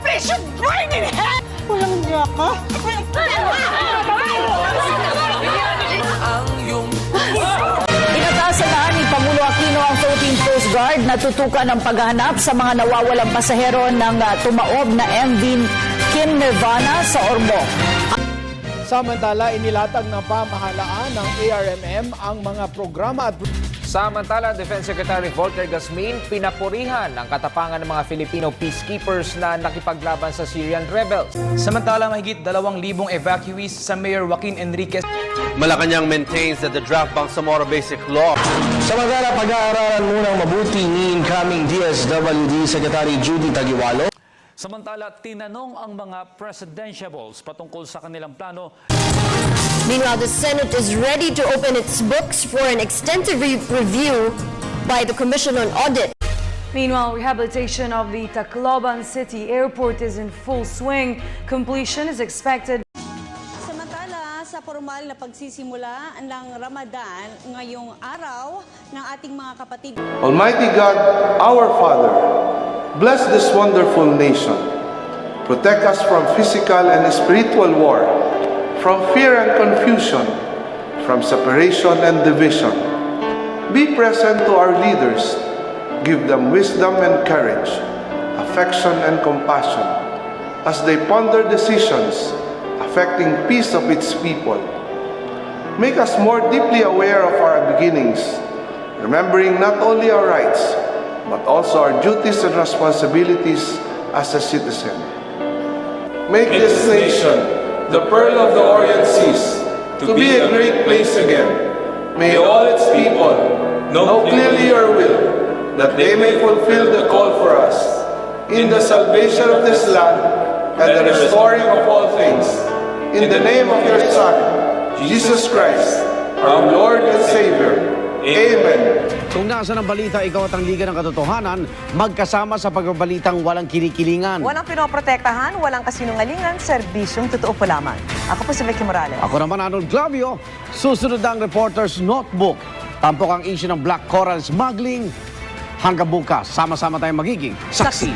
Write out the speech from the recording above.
place should burn in hell! Walang niya ka? Inatasahan ni Pangulo Aquino ang Philippine Coast Guard na tutukan ang paghahanap sa mga nawawalang pasahero ng tumaob na MV Kim Nirvana sa Ormoc. Samantala, inilatag ng pamahalaan ng ARMM ang mga programa at Samantala, Defense Secretary Volker Gasmin pinapurihan ang katapangan ng mga Filipino peacekeepers na nakipaglaban sa Syrian rebels. Samantala, mahigit 2,000 evacuees sa Mayor Joaquin Enriquez. Malacanang maintains that the draft Bangsamoro Basic Law. Samantala, pag-aaralan munang mabuti ni incoming DSWD Secretary Judy Taguiwalo. Samantala, tinanong ang mga presidentiables patungkol sa kanilang plano. Meanwhile, the Senate is ready to open its books for an extensive review by the Commission on Audit. Meanwhile, rehabilitation of the Tacloban City Airport is in full swing. Completion is expected. Samantala, sa formal na pagsisimula ng Ramadan ngayong araw ng ating mga kapatid. Almighty God, our Father, bless this wonderful nation. Protect us from physical and spiritual war, from fear and confusion, from separation and division. Be present to our leaders. Give them wisdom and courage, affection and compassion, as they ponder decisions affecting peace of its people. Make us more deeply aware of our beginnings, remembering not only our rights, but also our duties and responsibilities as a citizen. Make this nation the pearl of the Orient Seas, to be a great place again. May all its people know clearly your will, that they may fulfill the call for us in the salvation of this land and the restoring of all things. In the name of your Son, Jesus Christ, our Lord and Savior. Amen. Kung nasa ng balita, ikaw at ang Liga ng Katotohanan, magkasama sa pagbabalitang walang kinikilingan. Walang pinoprotektahan, walang kasinungalingan, serbisyong totoo po lamang. Ako po si Vicky Morales. Ako naman, Arnold Clavio. Susunod ang Reporter's Notebook. Tampok ang issue ng Black Coral Smuggling. Hanggang bukas, sama-sama tayong magiging saksi.